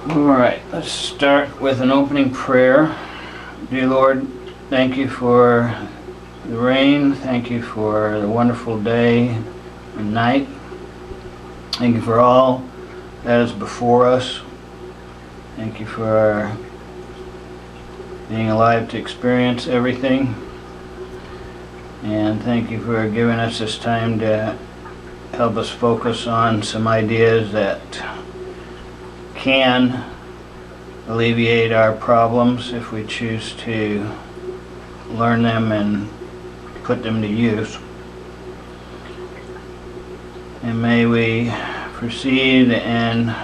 Alright, let's start with an opening prayer. Dear Lord, thank you for the rain. Thank you for the wonderful day and night. Thank you for all that is before us. Thank you for our being alive to experience everything. And thank you for giving us this time to help us focus on some ideas that can alleviate our problems if we choose to learn them and put them to use. And may we proceed and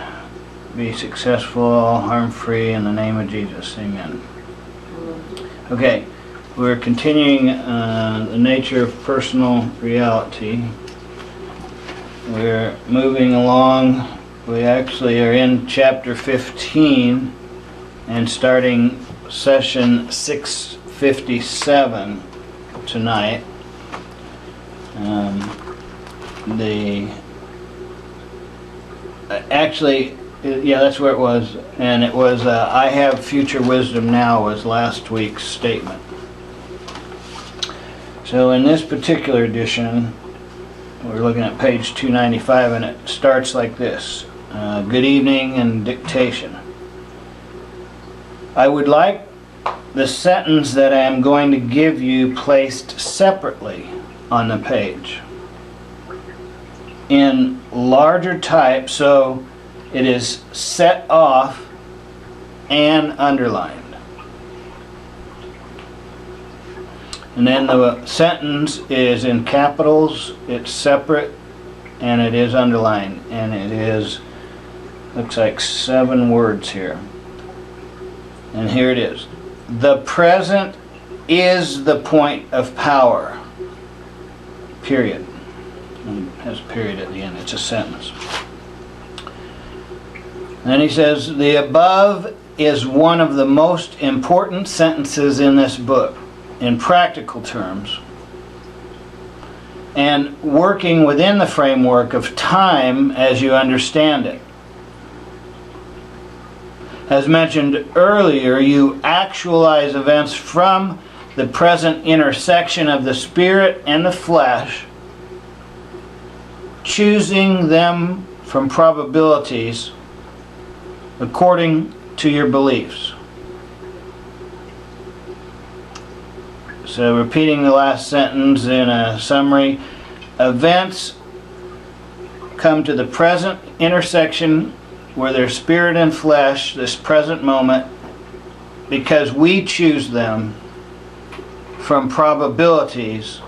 be successful, harm-free, in the name of Jesus. Amen. Okay, we're continuing the nature of personal reality. We're moving along. We actually are in chapter 15 and starting session 657 tonight. That's where it was, and it was I have future wisdom now was last week's statement. So in this particular edition, we're looking at page 295, and it starts like this. Good evening and dictation. I would like the sentence that I am going to give you placed separately on the page in larger type, so it is set off and underlined. And then the sentence is in capitals, it's separate, and it is underlined, and it is, looks like 7 words here. And here it is. The present is the point of power. Period. And it has a period at the end. It's a sentence. Then he says, the above is one of the most important sentences in this book, in practical terms, and working within the framework of time as you understand it. As mentioned earlier, you actualize events from the present intersection of the spirit and the flesh, choosing them from probabilities according to your beliefs. So repeating the last sentence in a summary, events come to the present intersection where there's spirit and flesh, this present moment, because we choose them from probabilities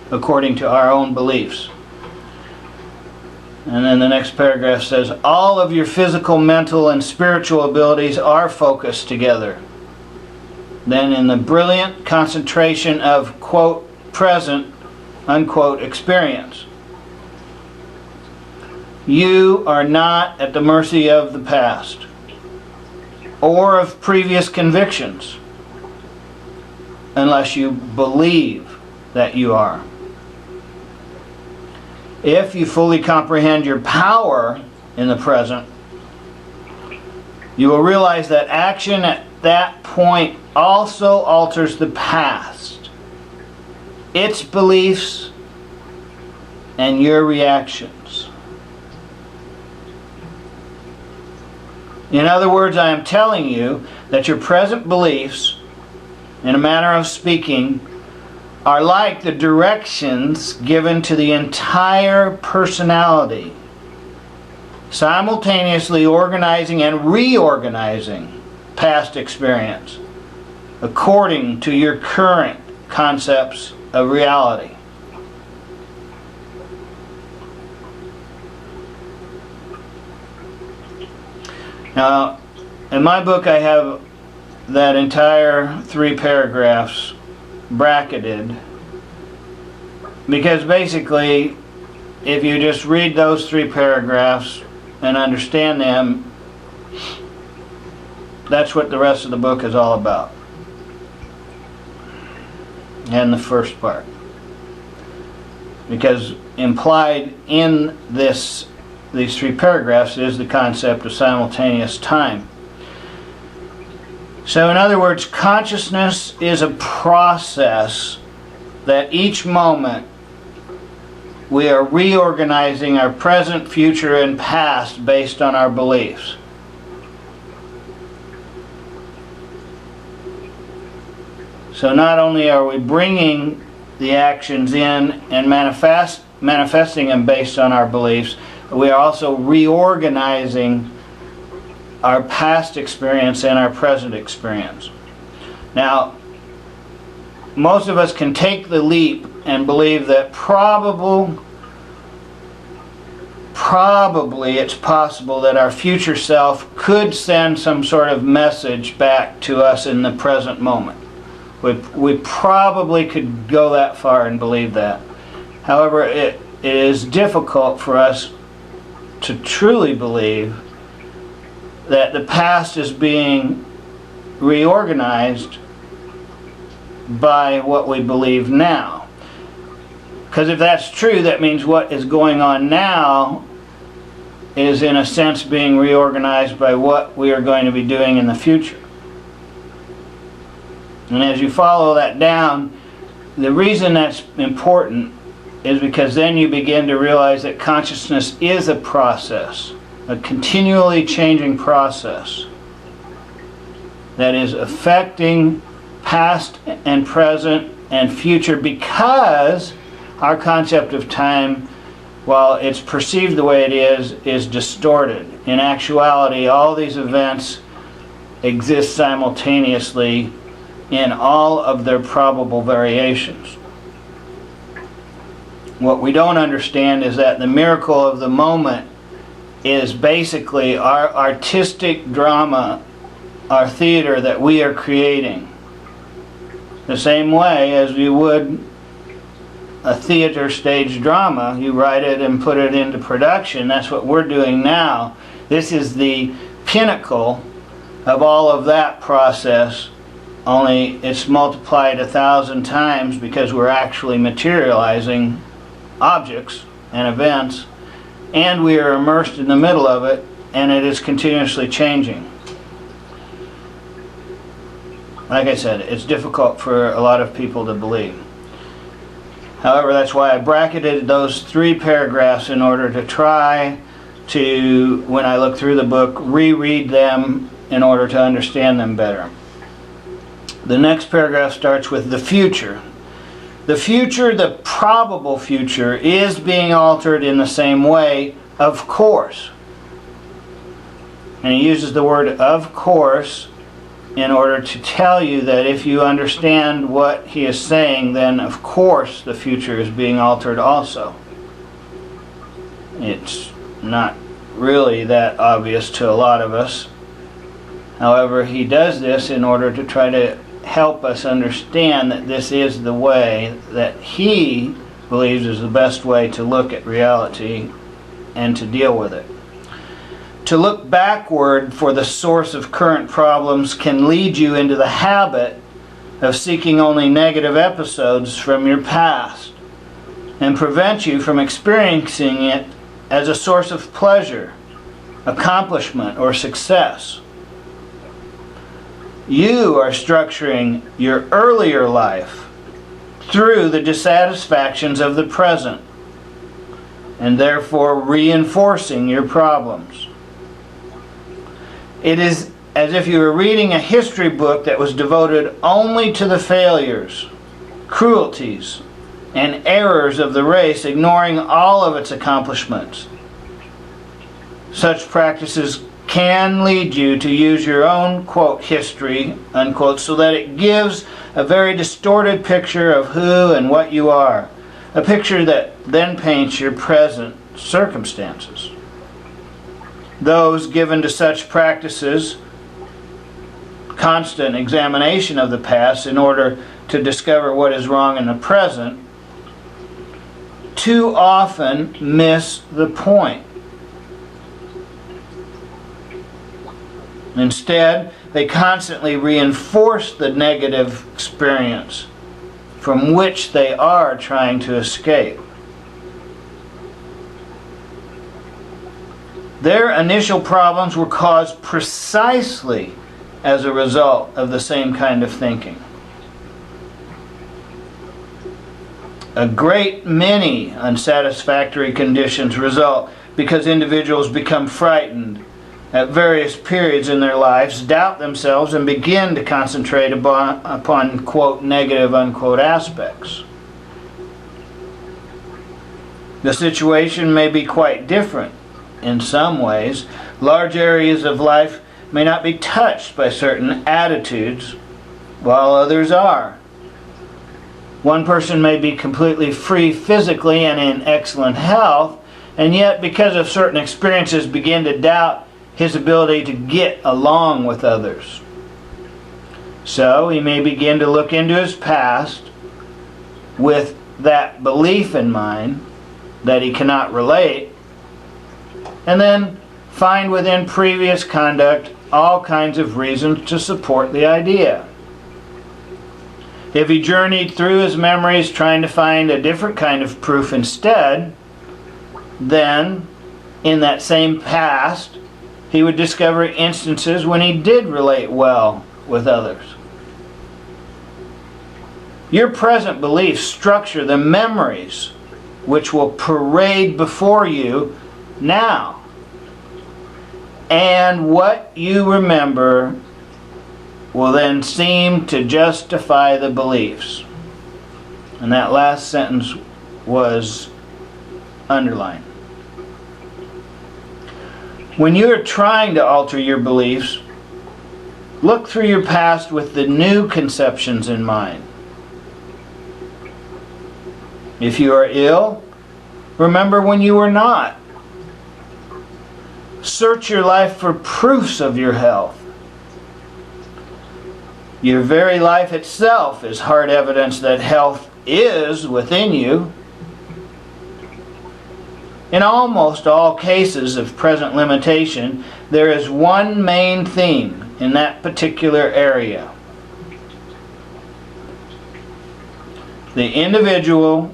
according to our own beliefs. And then the next paragraph says, all of your physical, mental, and spiritual abilities are focused together. Then in the brilliant concentration of, quote, present, unquote, experience. You are not at the mercy of the past or of previous convictions unless you believe that you are. If you fully comprehend your power in the present, you will realize that action at that point also alters the past, its beliefs, and your reactions. In other words, I am telling you that your present beliefs, in a manner of speaking, are like the directions given to the entire personality, simultaneously organizing and reorganizing past experience according to your current concepts of reality. Now, in my book I have that entire 3 paragraphs bracketed, because basically if you just read those 3 paragraphs and understand them, that's what the rest of the book is all about, and the first part, because implied in this these three paragraphs is the concept of simultaneous time. So in other words, consciousness is a process that each moment we are reorganizing our present, future, and past based on our beliefs. So not only are we bringing the actions in and manifesting them based on our beliefs, but we are also reorganizing our past experience and our present experience. Now, most of us can take the leap and believe that probably it's possible that our future self could send some sort of message back to us in the present moment. We probably could go that far and believe that. However, it is difficult for us to truly believe that the past is being reorganized by what we believe now. Because if that's true, that means what is going on now is in a sense being reorganized by what we are going to be doing in the future. And as you follow that down, the reason that's important is because then you begin to realize that consciousness is a process, a continually changing process that is affecting past and present and future, because our concept of time, while it's perceived the way it is distorted. In actuality, all these events exist simultaneously in all of their probable variations. What we don't understand is that the miracle of the moment is basically our artistic drama, our theater that we are creating. The same way as you would a theater stage drama, you write it and put it into production. That's what we're doing now. This is the pinnacle of all of that process, only it's multiplied 1,000 times because we're actually materializing objects and events, and we are immersed in the middle of it, and it is continuously changing. Like I said, it's difficult for a lot of people to believe. However, that's why I bracketed those three paragraphs in order to try to, when I look through the book, reread them in order to understand them better. The next paragraph starts with the future. The future, the probable future, is being altered in the same way, of course. And he uses the word "of course" in order to tell you that if you understand what he is saying, then of course the future is being altered also. It's not really that obvious to a lot of us. However, he does this in order to try to help us understand that this is the way that he believes is the best way to look at reality and to deal with it. To look backward for the source of current problems can lead you into the habit of seeking only negative episodes from your past and prevent you from experiencing it as a source of pleasure, accomplishment, or success. You are structuring your earlier life through the dissatisfactions of the present, and therefore reinforcing your problems. It is as if you were reading a history book that was devoted only to the failures, cruelties, and errors of the race, ignoring all of its accomplishments. Such practices can lead you to use your own, quote, history, unquote, so that it gives a very distorted picture of who and what you are, a picture that then paints your present circumstances. Those given to such practices, constant examination of the past in order to discover what is wrong in the present, too often miss the point. Instead, they constantly reinforce the negative experience from which they are trying to escape. Their initial problems were caused precisely as a result of the same kind of thinking. A great many unsatisfactory conditions result because individuals become frightened at various periods in their lives, doubt themselves, and begin to concentrate upon quote, negative, unquote, aspects. The situation may be quite different in some ways. Large areas of life may not be touched by certain attitudes, while others are. One person may be completely free physically and in excellent health, and yet because of certain experiences begin to doubt his ability to get along with others. So he may begin to look into his past with that belief in mind that he cannot relate, and then find within previous conduct all kinds of reasons to support the idea. If he journeyed through his memories trying to find a different kind of proof instead, then in that same past he would discover instances when he did relate well with others. Your present beliefs structure the memories which will parade before you now. And what you remember will then seem to justify the beliefs. And that last sentence was underlined. When you are trying to alter your beliefs, look through your past with the new conceptions in mind. If you are ill, remember when you were not. Search your life for proofs of your health. Your very life itself is hard evidence that health is within you. In almost all cases of present limitation, there is one main theme in that particular area. The individual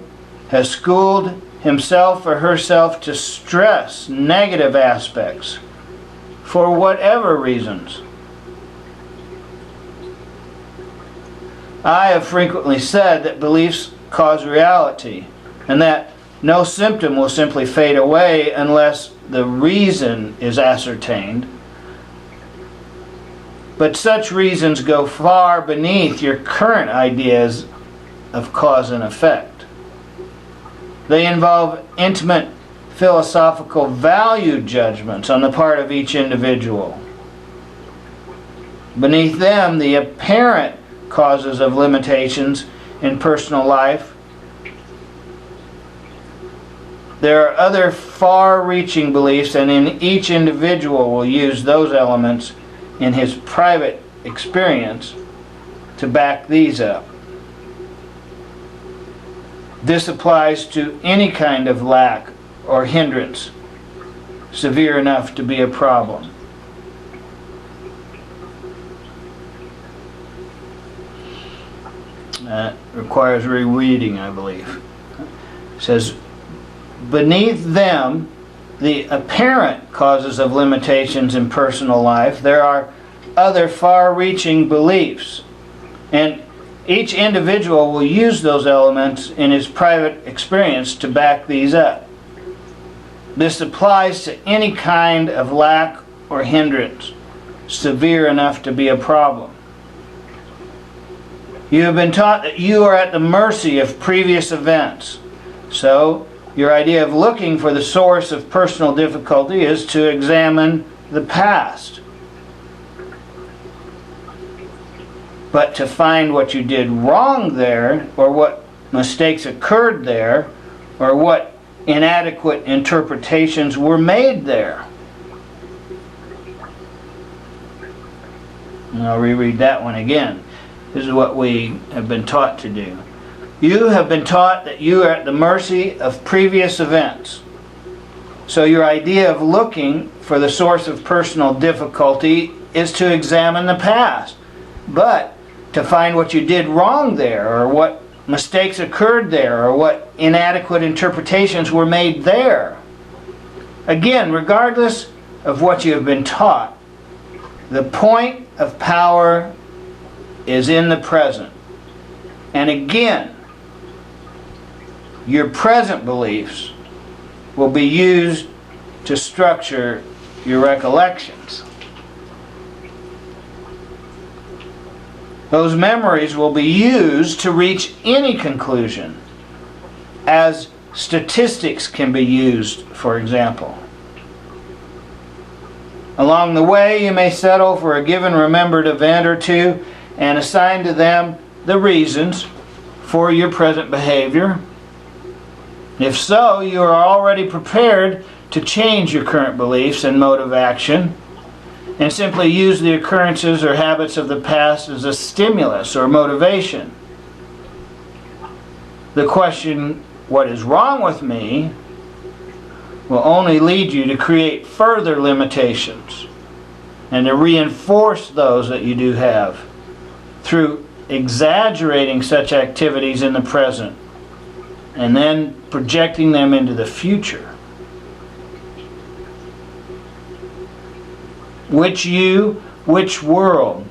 has schooled himself or herself to stress negative aspects for whatever reasons. I have frequently said that beliefs cause reality, and that no symptom will simply fade away unless the reason is ascertained. But such reasons go far beneath your current ideas of cause and effect. They involve intimate philosophical value judgments on the part of each individual. Beneath them, the apparent causes of limitations in personal life. There are other far-reaching beliefs, and in each individual will use those elements in his private experience to back these up. This applies to any kind of lack or hindrance severe enough to be a problem. That requires rereading, I believe. It says, beneath them, the apparent causes of limitations in personal life, there are other far-reaching beliefs, and each individual will use those elements in his private experience to back these up. This applies to any kind of lack or hindrance severe enough to be a problem. You have been taught that you are at the mercy of previous events. So, your idea of looking for the source of personal difficulty is to examine the past. But to find what you did wrong there, or what mistakes occurred there, or what inadequate interpretations were made there. And I'll reread that one again. This is what we have been taught to do. You have been taught that you are at the mercy of previous events. So your idea of looking for the source of personal difficulty is to examine the past. But to find what you did wrong there, or what mistakes occurred there, or what inadequate interpretations were made there. Again, regardless of what you have been taught. The point of power is in the present. And again, your present beliefs will be used to structure your recollections. Those memories will be used to reach any conclusion, as statistics can be used, for example. Along the way, you may settle for a given remembered event or two and assign to them the reasons for your present behavior. If so, you are already prepared to change your current beliefs and mode of action, and simply use the occurrences or habits of the past as a stimulus or motivation. The question, "What is wrong with me?" will only lead you to create further limitations and to reinforce those that you do have through exaggerating such activities in the present and then projecting them into the future. Which you, which world?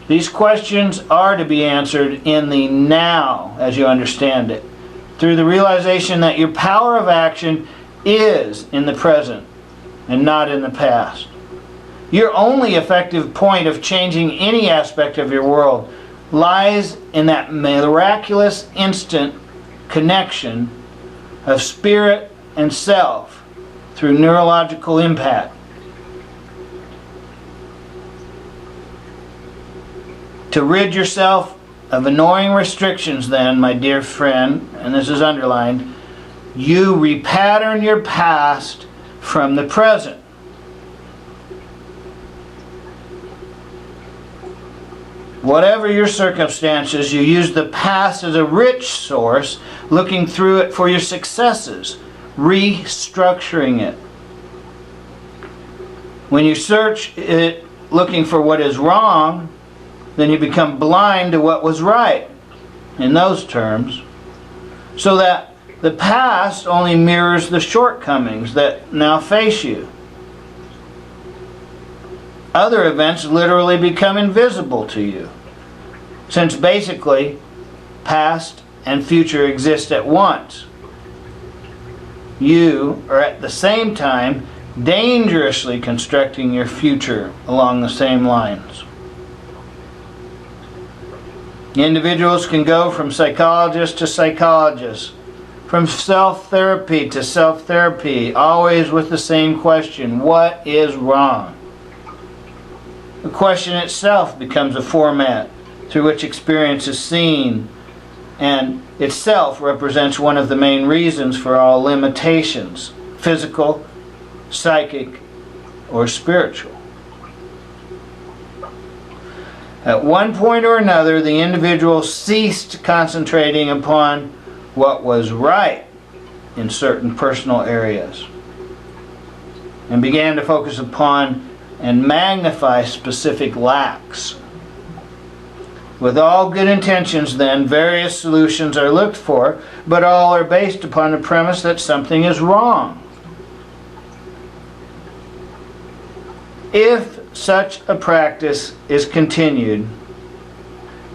These questions are to be answered in the now, as you understand it, through the realization that your power of action is in the present and not in the past. Your only effective point of changing any aspect of your world lies in that miraculous instant connection of spirit and self through neurological impact. To rid yourself of annoying restrictions, then, my dear friend, and this is underlined, you repattern your past from the present. Whatever your circumstances, you use the past as a rich source, looking through it for your successes, restructuring it. When you search it looking for what is wrong, then you become blind to what was right, in those terms, so that the past only mirrors the shortcomings that now face you. Other events literally become invisible to you, since basically past and future exist at once. You are at the same time dangerously constructing your future along the same lines. Individuals can go from psychologist to psychologist, from self-therapy to self-therapy, always with the same question: what is wrong? The question itself becomes a format through which experience is seen, and itself represents one of the main reasons for all limitations, physical, psychic, or spiritual. At one point or another, the individual ceased concentrating upon what was right in certain personal areas and began to focus upon and magnify specific lacks. With all good intentions, then, various solutions are looked for, but all are based upon the premise that something is wrong. If such a practice is continued,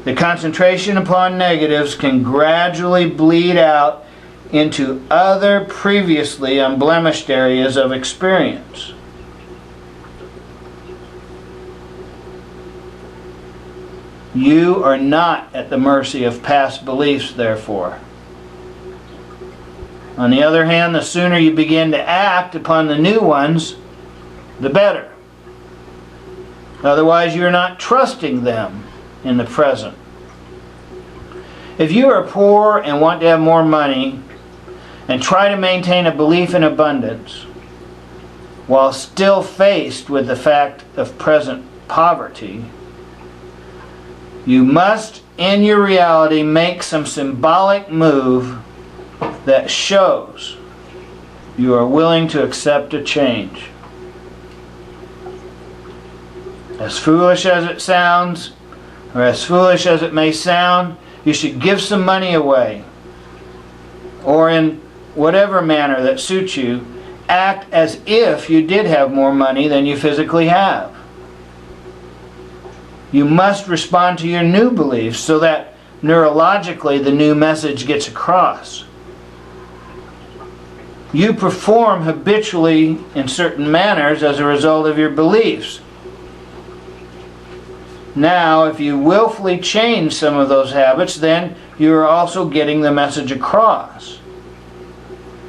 the concentration upon negatives can gradually bleed out into other previously unblemished areas of experience. You are not at the mercy of past beliefs, therefore. On the other hand, the sooner you begin to act upon the new ones, the better. Otherwise, you're not trusting them in the present. If you are poor and want to have more money and try to maintain a belief in abundance while still faced with the fact of present poverty, you must, in your reality, make some symbolic move that shows you are willing to accept a change. As foolish as it sounds, or as foolish as it may sound, you should give some money away, or in whatever manner that suits you, act as if you did have more money than you physically have. You must respond to your new beliefs so that neurologically the new message gets across. You perform habitually in certain manners as a result of your beliefs. Now, if you willfully change some of those habits, then you are also getting the message across.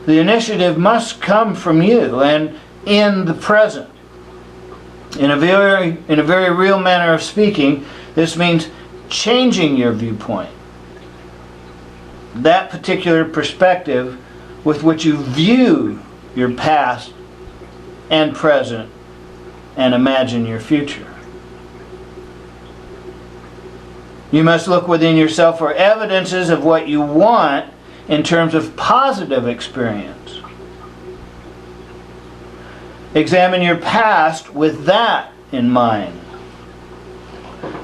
The initiative must come from you and in the present. In a very real manner of speaking, this means changing your viewpoint. That particular perspective with which you view your past and present and imagine your future. You must look within yourself for evidences of what you want in terms of positive experience. Examine your past with that in mind.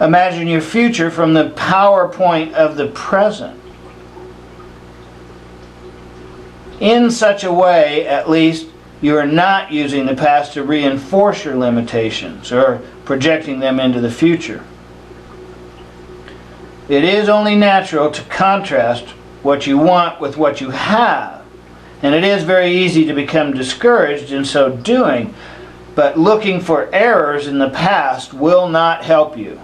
Imagine your future from the PowerPoint of the present. In such a way, at least, you are not using the past to reinforce your limitations or projecting them into the future. It is only natural to contrast what you want with what you have, and it is very easy to become discouraged in so doing, but looking for errors in the past will not help you.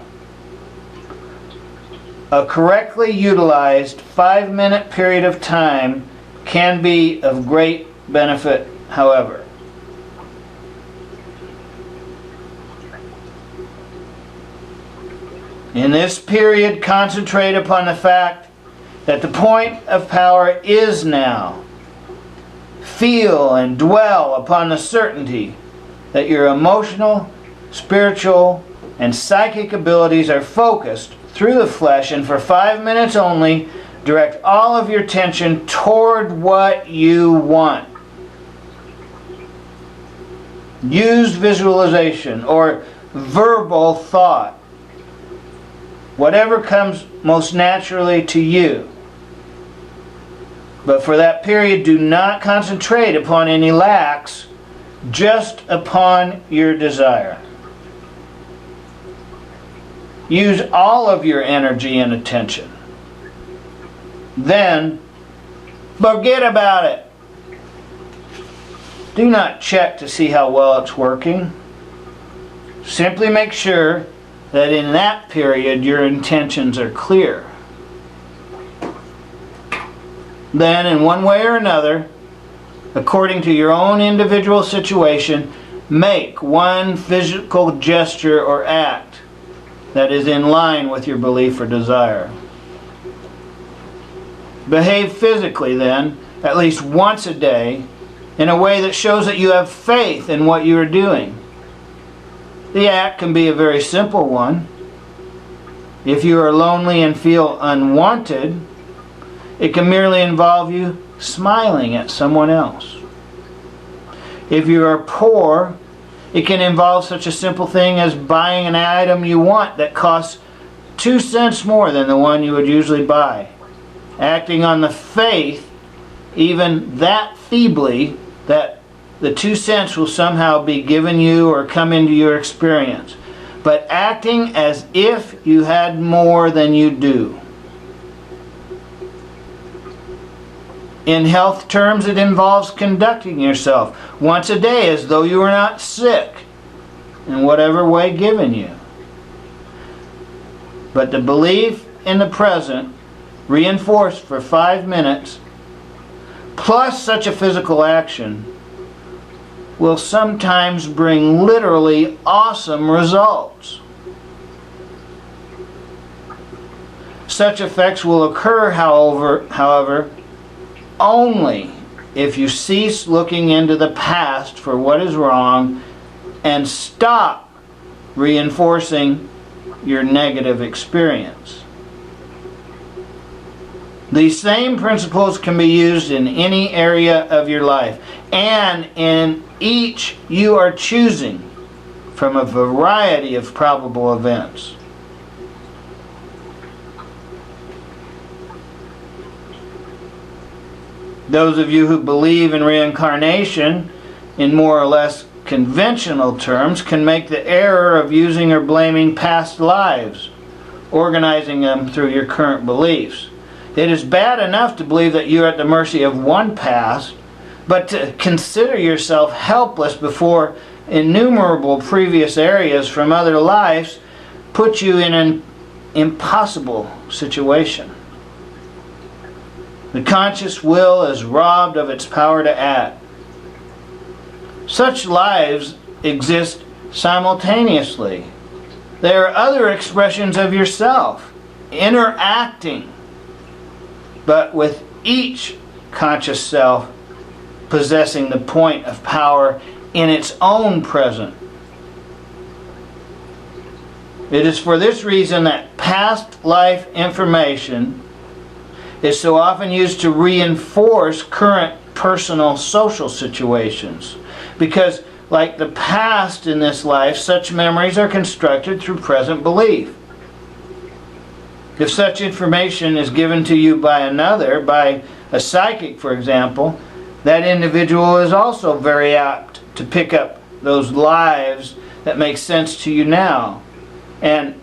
A correctly utilized 5-minute period of time can be of great benefit, however. In this period, concentrate upon the fact that the point of power is now. Feel and dwell upon the certainty that your emotional, spiritual, and psychic abilities are focused through the flesh, and for 5 minutes only, direct all of your attention toward what you want. Use visualization or verbal thought, whatever comes most naturally to you. But for that period, do not concentrate upon any lacks, just upon your desire. Use all of your energy and attention. Then, forget about it. Do not check to see how well it's working. Simply make sure that in that period your intentions are clear. Then, in one way or another, according to your own individual situation, make one physical gesture or act that is in line with your belief or desire. Behave physically then, at least once a day, in a way that shows that you have faith in what you are doing. The act can be a very simple one. If you are lonely and feel unwanted, it can merely involve you smiling at someone else. If you are poor, it can involve such a simple thing as buying an item you want that costs 2 cents more than the one you would usually buy. Acting on the faith, even that feebly, that the 2 cents will somehow be given you or come into your experience. But acting as if you had more than you do. In health terms, it involves conducting yourself once a day as though you were not sick, in whatever way given you. But the belief in the present, reinforced for 5 minutes, plus such a physical action, will sometimes bring literally awesome results. Such effects will occur, however, only if you cease looking into the past for what is wrong and stop reinforcing your negative experience. These same principles can be used in any area of your life, and in each you are choosing from a variety of probable events. Those of you who believe in reincarnation in more or less conventional terms, can make the error of using or blaming past lives, organizing them through your current beliefs. It is bad enough to believe that you are at the mercy of one past, but to consider yourself helpless before innumerable previous areas from other lives puts you in an impossible situation. The conscious will is robbed of its power to act. Such lives exist simultaneously. They are other expressions of yourself, interacting, but with each conscious self possessing the point of power in its own present. It is for this reason that past life information is so often used to reinforce current personal social situations. Because, like the past in this life, such memories are constructed through present belief. If such information is given to you by another, by a psychic for example, that individual is also very apt to pick up those lives that make sense to you now, and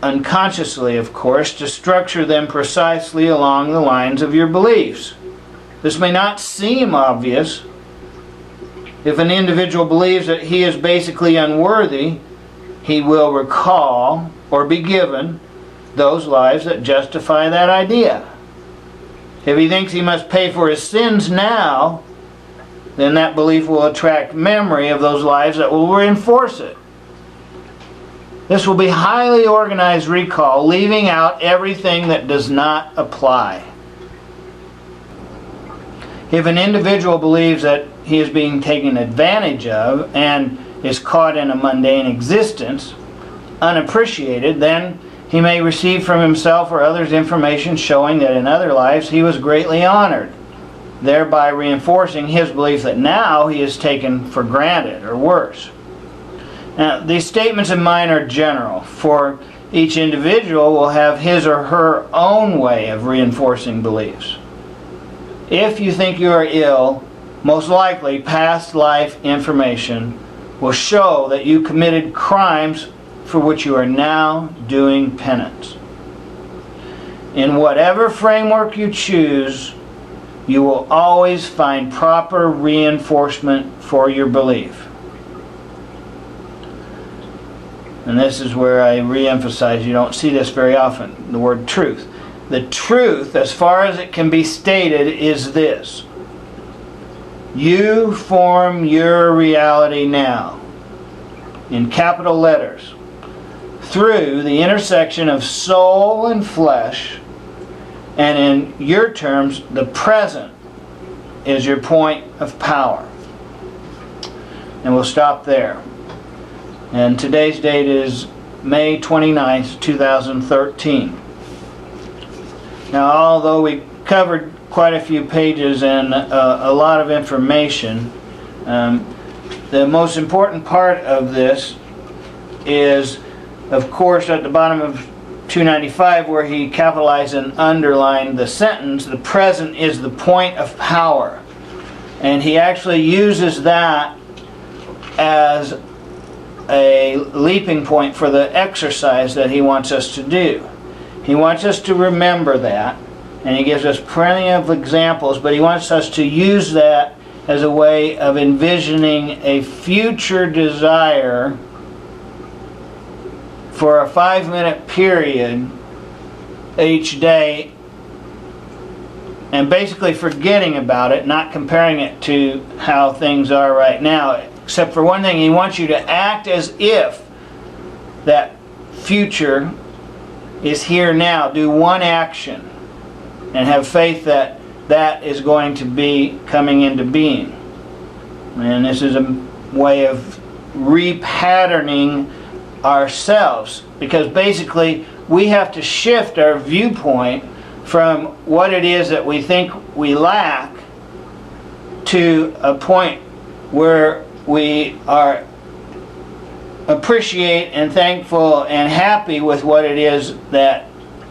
unconsciously, of course, to structure them precisely along the lines of your beliefs. This may not seem obvious. If an individual believes that he is basically unworthy, he will recall or be given those lives that justify that idea. If he thinks he must pay for his sins now, then that belief will attract memory of those lives that will reinforce it. This will be highly organized recall, leaving out everything that does not apply. If an individual believes that he is being taken advantage of and is caught in a mundane existence, unappreciated, then he may receive from himself or others information showing that in other lives he was greatly honored, thereby reinforcing his belief that now he is taken for granted, or worse. Now, these statements of mine are general, for each individual will have his or her own way of reinforcing beliefs. If you think you are ill, most likely past life information will show that you committed crimes for which you are now doing penance. In whatever framework you choose, you will always find proper reinforcement for your belief. And this is where I re-emphasize, you don't see this very often, the word truth. The truth, as far as it can be stated, is this: you form your reality now, in capital letters, through the intersection of soul and flesh, and in your terms, the present is your point of power. And we'll stop there. And today's date is May 29th, 2013. Now, although we covered quite a few pages and a lot of information, the most important part of this is, of course, at the bottom of 295, where he capitalized and underlined the sentence, the present is the point of power. And he actually uses that as a leaping point for the exercise that he wants us to do. He wants us to remember that, and he gives us plenty of examples, but he wants us to use that as a way of envisioning a future desire for a 5-minute period each day, and basically forgetting about it, not comparing it to how things are right now. Except for one thing, he wants you to act as if that future is here now. Do one action and have faith that that is going to be coming into being. And this is a way of repatterning ourselves, because basically we have to shift our viewpoint from what it is that we think we lack to a point where we are appreciate and thankful and happy with what it is that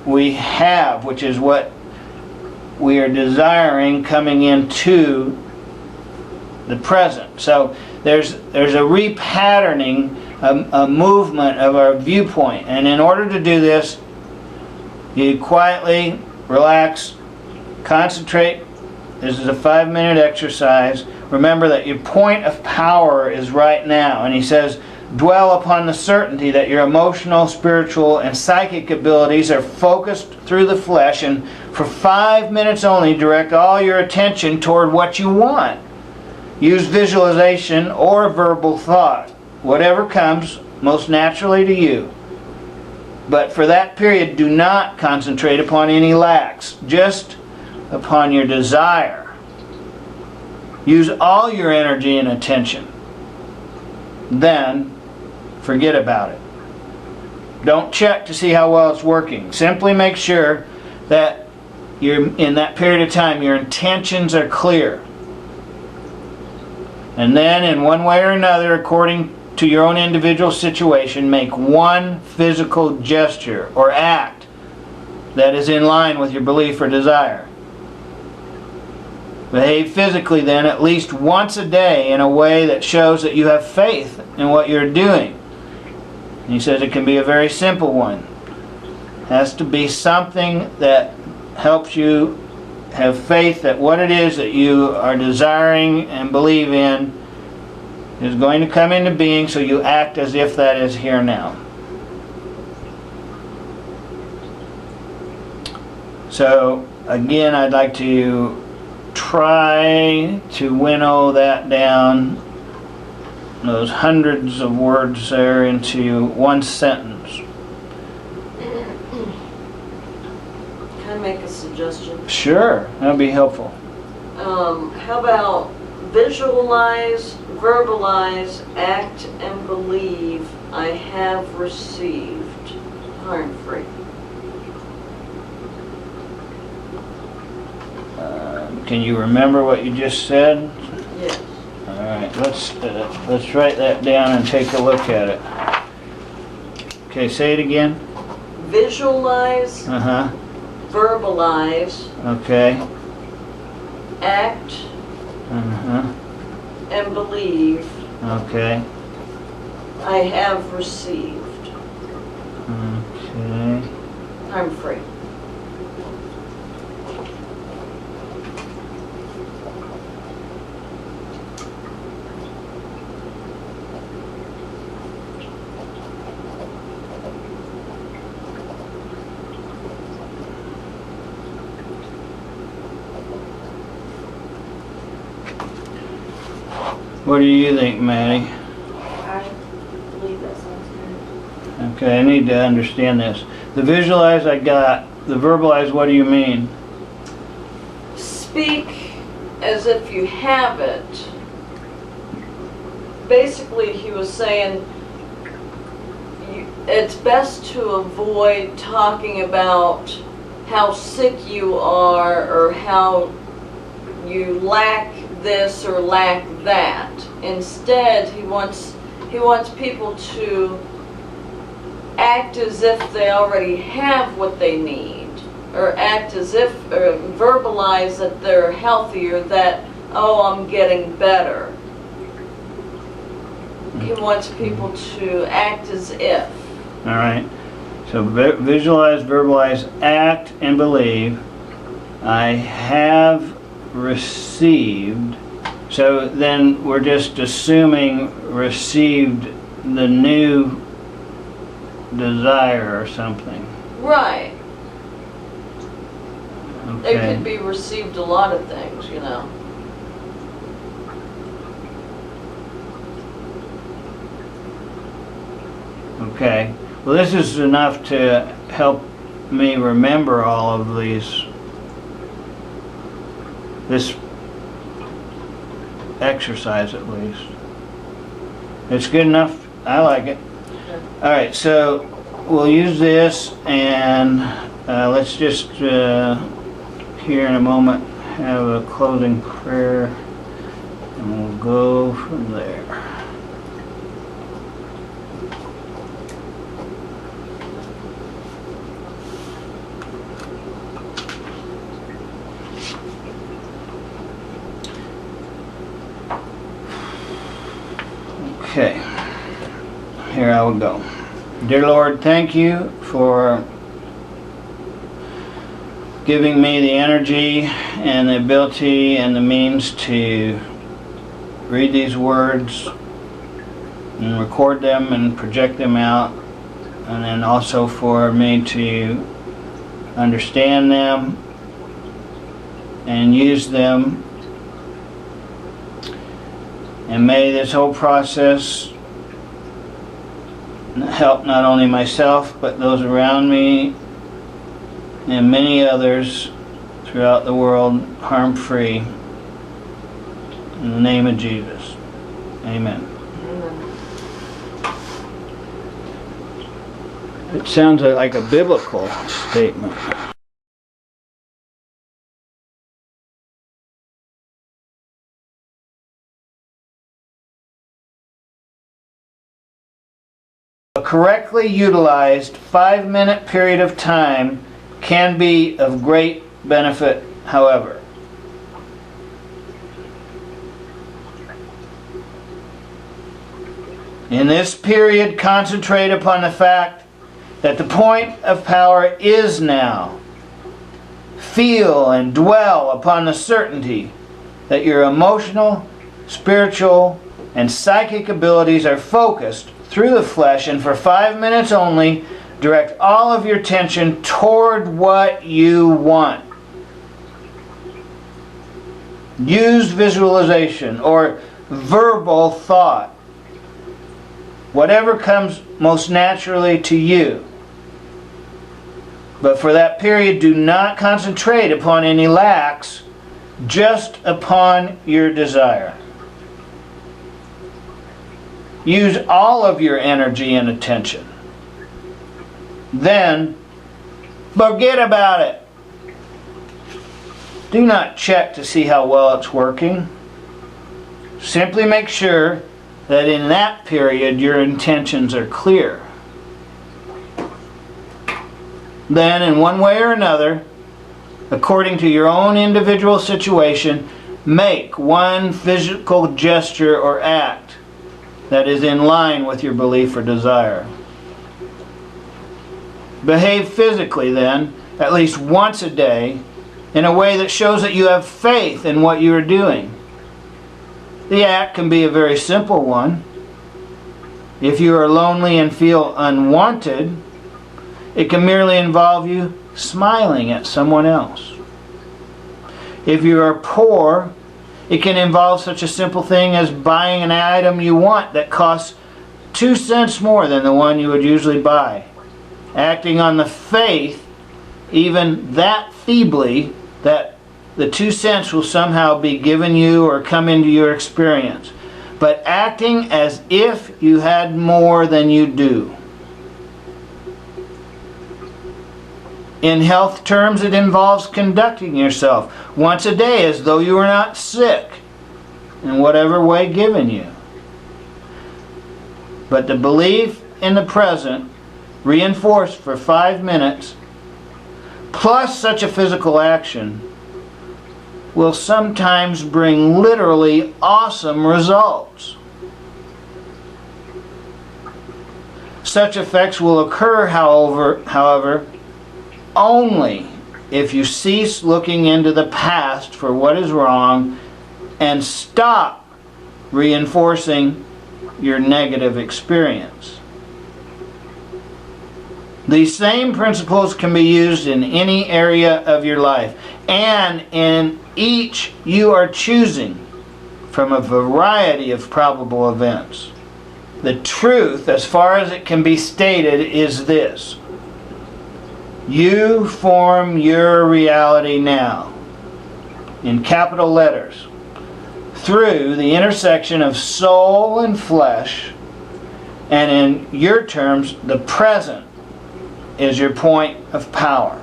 we have, which is what we are desiring coming into the present. So there's a repatterning, a movement of our viewpoint. And in order to do this, you quietly relax, concentrate. This is a 5-minute exercise. Remember that your point of power is right now. And he says, dwell upon the certainty that your emotional, spiritual, and psychic abilities are focused through the flesh, and for 5 minutes only direct all your attention toward what you want. Use visualization or verbal thought, whatever comes most naturally to you. But for that period, do not concentrate upon any lacks, just upon your desire. Use all your energy and attention. Then, forget about it. Don't check to see how well it's working. Simply make sure that in that period of time your intentions are clear. And then, in one way or another, according to your own individual situation, make one physical gesture or act that is in line with your belief or desire. Behave physically then at least once a day in a way that shows that you have faith in what you're doing. And he says it can be a very simple one. It has to be something that helps you have faith that what it is that you are desiring and believe in is going to come into being, so you act as if that is here now. So again, I'd like to try to winnow that down, those hundreds of words there, into one sentence. Can I make a suggestion? Sure, that would be helpful. How about visualize, verbalize, act, and believe I have received harm-free. Can you remember what you just said? Yes. All right, let's write that down and take a look at it. Okay, say it again. Visualize, verbalize, okay, act, and believe okay, I have received okay. harm-free. What do you think, Maddie? I believe that sounds good. Okay, I need to understand this. The visualize I got. The verbalize, what do you mean? Speak as if you have it. Basically, he was saying it's best to avoid talking about how sick you are or how you lack this or lack that. Instead, he wants people to act as if they already have what they need, or act as if, or verbalize that they're healthier, that, oh, I'm getting better. He wants people to act as if. All right. So visualize, verbalize, act, and believe I have received. So then we're just assuming received the new desire or something. Right. Okay. It could be received a lot of things, you know. Okay. Well, this is enough to help me remember all of these. This exercise, at least. It's good enough. I like it. Okay. All right, so we'll use this, and let's just here in a moment have a closing prayer, and we'll go from there. Okay, here I will go. Dear Lord, thank you for giving me the energy and the ability and the means to read these words and record them and project them out, and then also for me to understand them and use them. And may this whole process help not only myself but those around me and many others throughout the world harm-free. In the name of Jesus. Amen. It sounds like a biblical statement. A correctly utilized 5-minute period of time can be of great benefit, however. In this period, concentrate upon the fact that the point of power is now. Feel and dwell upon the certainty that your emotional, spiritual, and psychic abilities are focused through the flesh, and for 5 minutes only, direct all of your attention toward what you want. Use visualization or verbal thought, whatever comes most naturally to you. But for that period, do not concentrate upon any lacks, just upon your desire. Use all of your energy and attention. Then, forget about it. Do not check to see how well it's working. Simply make sure that in that period your intentions are clear. Then, in one way or another, according to your own individual situation, make one physical gesture or act that is in line with your belief or desire. Behave physically then, at least once a day, in a way that shows that you have faith in what you are doing. The act can be a very simple one. If you are lonely and feel unwanted, it can merely involve you smiling at someone else. If you are poor, it can involve such a simple thing as buying an item you want that costs 2 cents more than the one you would usually buy. Acting on the faith, even that feebly, that the 2 cents will somehow be given you or come into your experience. But acting as if you had more than you do. In health terms, it involves conducting yourself once a day as though you were not sick, in whatever way given you. But the belief in the present, reinforced for 5 minutes, plus such a physical action, will sometimes bring literally awesome results. Such effects will occur, however, only if you cease looking into the past for what is wrong and stop reinforcing your negative experience. These same principles can be used in any area of your life, and in each you are choosing from a variety of probable events. The truth, as far as it can be stated, is this: you form your reality now, in capital letters, through the intersection of soul and flesh, and in your terms, the present is your point of power.